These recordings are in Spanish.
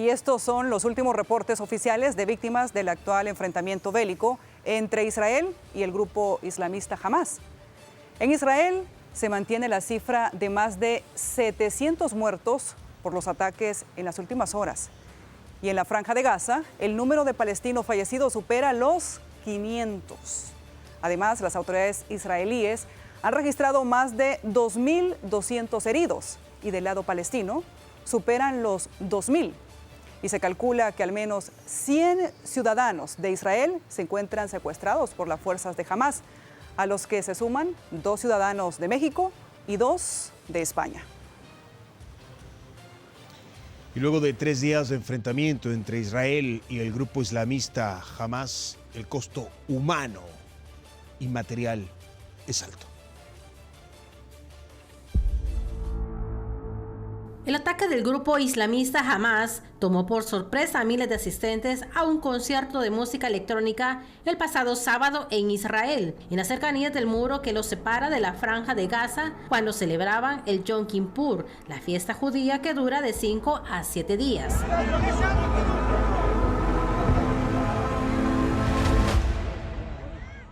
Y estos son los últimos reportes oficiales de víctimas del actual enfrentamiento bélico entre Israel y el grupo islamista Hamás. En Israel se mantiene la cifra de más de 700 muertos por los ataques en las últimas horas. Y en la Franja de Gaza, el número de palestinos fallecidos supera los 500. Además, las autoridades israelíes han registrado más de 2.200 heridos y del lado palestino superan los 2.000. Y se calcula que al menos 100 ciudadanos de Israel se encuentran secuestrados por las fuerzas de Hamás, a los que se suman 2 ciudadanos de México y 2 de España. Y luego de 3 días de enfrentamiento entre Israel y el grupo islamista Hamás, el costo humano y material es alto. El ataque del grupo islamista Hamás tomó por sorpresa a miles de asistentes a un concierto de música electrónica el pasado sábado en Israel, en las cercanías del muro que los separa de la Franja de Gaza, cuando celebraban el Yom Kippur, la fiesta judía que dura de 5 a 7 días.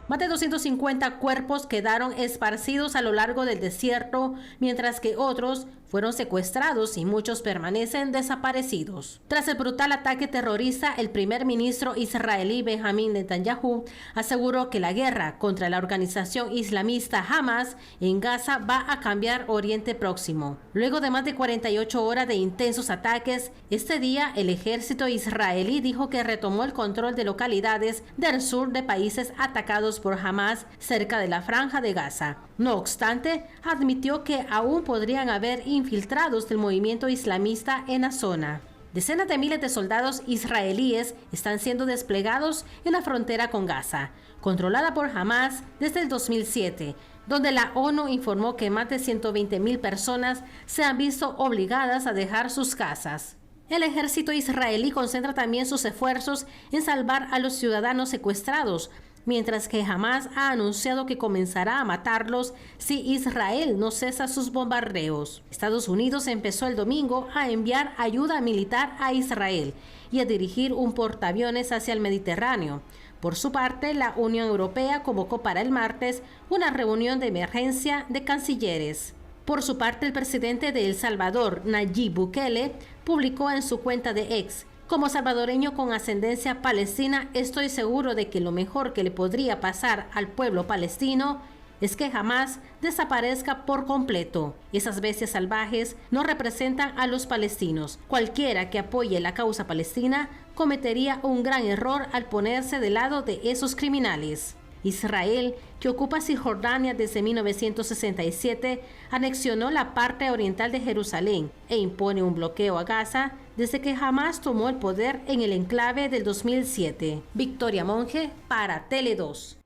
Más de 250 cuerpos quedaron esparcidos a lo largo del desierto, mientras que otros fueron secuestrados y muchos permanecen desaparecidos. Tras el brutal ataque terrorista, el primer ministro israelí Benjamin Netanyahu aseguró que la guerra contra la organización islamista Hamás en Gaza va a cambiar Oriente Próximo. Luego de más de 48 horas de intensos ataques, este día el ejército israelí dijo que retomó el control de localidades del sur de países atacados por Hamás cerca de la Franja de Gaza. No obstante, admitió que aún podrían haber infiltrados del movimiento islamista en la zona. Decenas de miles de soldados israelíes están siendo desplegados en la frontera con Gaza, controlada por Hamás desde el 2007, donde la ONU informó que más de 120.000 personas se han visto obligadas a dejar sus casas. El ejército israelí concentra también sus esfuerzos en salvar a los ciudadanos secuestrados, mientras que Hamás ha anunciado que comenzará a matarlos si Israel no cesa sus bombardeos. Estados Unidos empezó el domingo a enviar ayuda militar a Israel y a dirigir un portaaviones hacia el Mediterráneo. Por su parte, la Unión Europea convocó para el martes una reunión de emergencia de cancilleres. Por su parte, el presidente de El Salvador, Nayib Bukele, publicó en su cuenta de X: como salvadoreño con ascendencia palestina, estoy seguro de que lo mejor que le podría pasar al pueblo palestino es que Hamás desaparezca por completo. Esas bestias salvajes no representan a los palestinos. Cualquiera que apoye la causa palestina cometería un gran error al ponerse del lado de esos criminales. Israel, que ocupa Cisjordania desde 1967, anexionó la parte oriental de Jerusalén e impone un bloqueo a Gaza desde que Hamás tomó el poder en el enclave del 2007. Victoria Monge para Tele 2.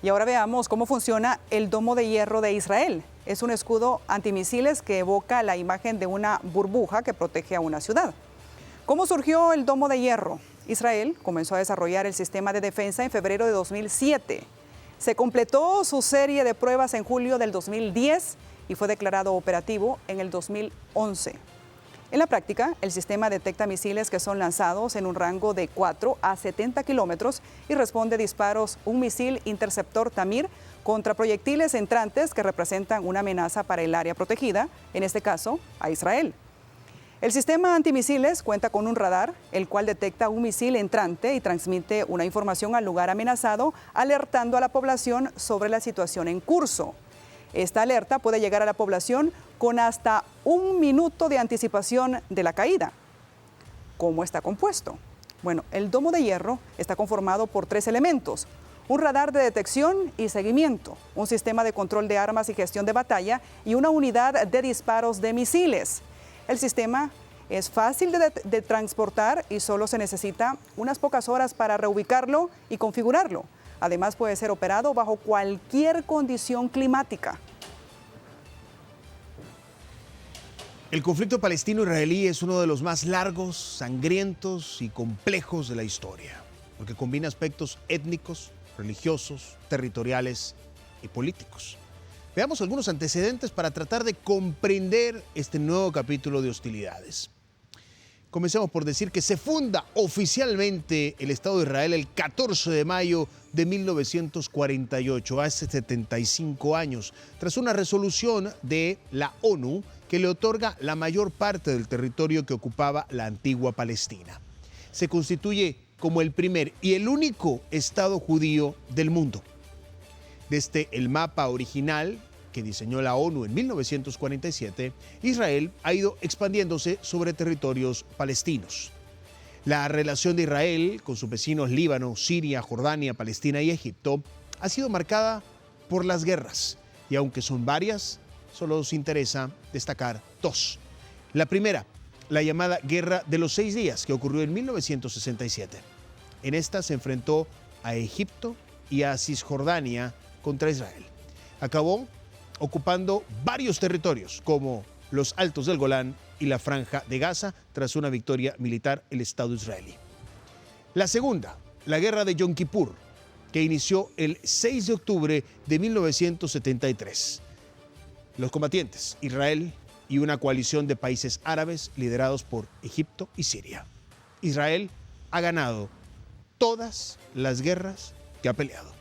Y ahora veamos cómo funciona el domo de hierro de Israel. Es un escudo antimisiles que evoca la imagen de una burbuja que protege a una ciudad. ¿Cómo surgió el domo de hierro? Israel comenzó a desarrollar el sistema de defensa en febrero de 2007. Se completó su serie de pruebas en julio del 2010 y fue declarado operativo en el 2011. En la práctica, el sistema detecta misiles que son lanzados en un rango de 4 a 70 kilómetros y responde a disparos un misil interceptor Tamir contra proyectiles entrantes que representan una amenaza para el área protegida, en este caso, a Israel. El sistema antimisiles cuenta con un radar, el cual detecta un misil entrante y transmite una información al lugar amenazado, alertando a la población sobre la situación en curso. Esta alerta puede llegar a la población con hasta 1 minuto de anticipación de la caída. ¿Cómo está compuesto? Bueno, el domo de hierro está conformado por 3 elementos: un radar de detección y seguimiento, un sistema de control de armas y gestión de batalla y una unidad de disparos de misiles. El sistema es fácil de transportar y solo se necesita unas pocas horas para reubicarlo y configurarlo. Además, puede ser operado bajo cualquier condición climática. El conflicto palestino-israelí es uno de los más largos, sangrientos y complejos de la historia, porque combina aspectos étnicos, religiosos, territoriales y políticos. Veamos algunos antecedentes para tratar de comprender este nuevo capítulo de hostilidades. Comencemos por decir que se funda oficialmente el Estado de Israel el 14 de mayo de 1948, hace 75 años, tras una resolución de la ONU que le otorga la mayor parte del territorio que ocupaba la antigua Palestina. Se constituye como el primer y el único Estado judío del mundo. Desde el mapa original que diseñó la ONU en 1947, Israel ha ido expandiéndose sobre territorios palestinos. La relación de Israel con sus vecinos Líbano, Siria, Jordania, Palestina y Egipto ha sido marcada por las guerras. Y aunque son varias, solo nos interesa destacar dos. La primera, la llamada Guerra de los 6 días, que ocurrió en 1967. En esta se enfrentó a Egipto y a Cisjordania contra Israel. Acabó ocupando varios territorios como los Altos del Golán y la Franja de Gaza tras una victoria militar el Estado israelí. La segunda, la Guerra de Yom Kippur, que inició el 6 de octubre de 1973. Los combatientes, Israel y una coalición de países árabes liderados por Egipto y Siria. Israel ha ganado todas las guerras que ha peleado.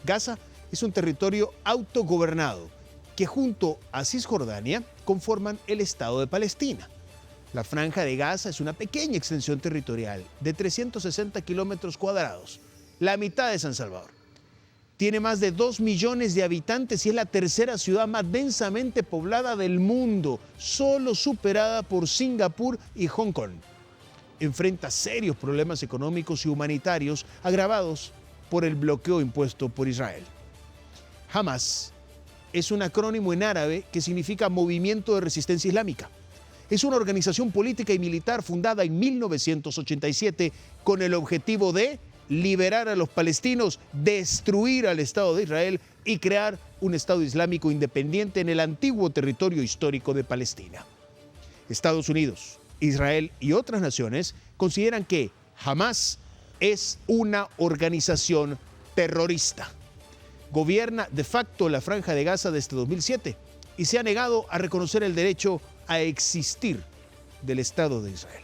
Gaza es un territorio autogobernado que junto a Cisjordania conforman el Estado de Palestina. La Franja de Gaza es una pequeña extensión territorial de 360 kilómetros cuadrados, la mitad de San Salvador. Tiene más de 2 millones de habitantes y es la tercera ciudad más densamente poblada del mundo, solo superada por Singapur y Hong Kong. Enfrenta serios problemas económicos y humanitarios agravados por el bloqueo impuesto por Israel. Hamas es un acrónimo en árabe que significa Movimiento de Resistencia Islámica. Es una organización política y militar fundada en 1987 con el objetivo de liberar a los palestinos, destruir al Estado de Israel y crear un Estado islámico independiente en el antiguo territorio histórico de Palestina. Estados Unidos, Israel y otras naciones consideran que Hamas es una organización terrorista. Gobierna de facto la Franja de Gaza desde 2007 y se ha negado a reconocer el derecho a existir del Estado de Israel.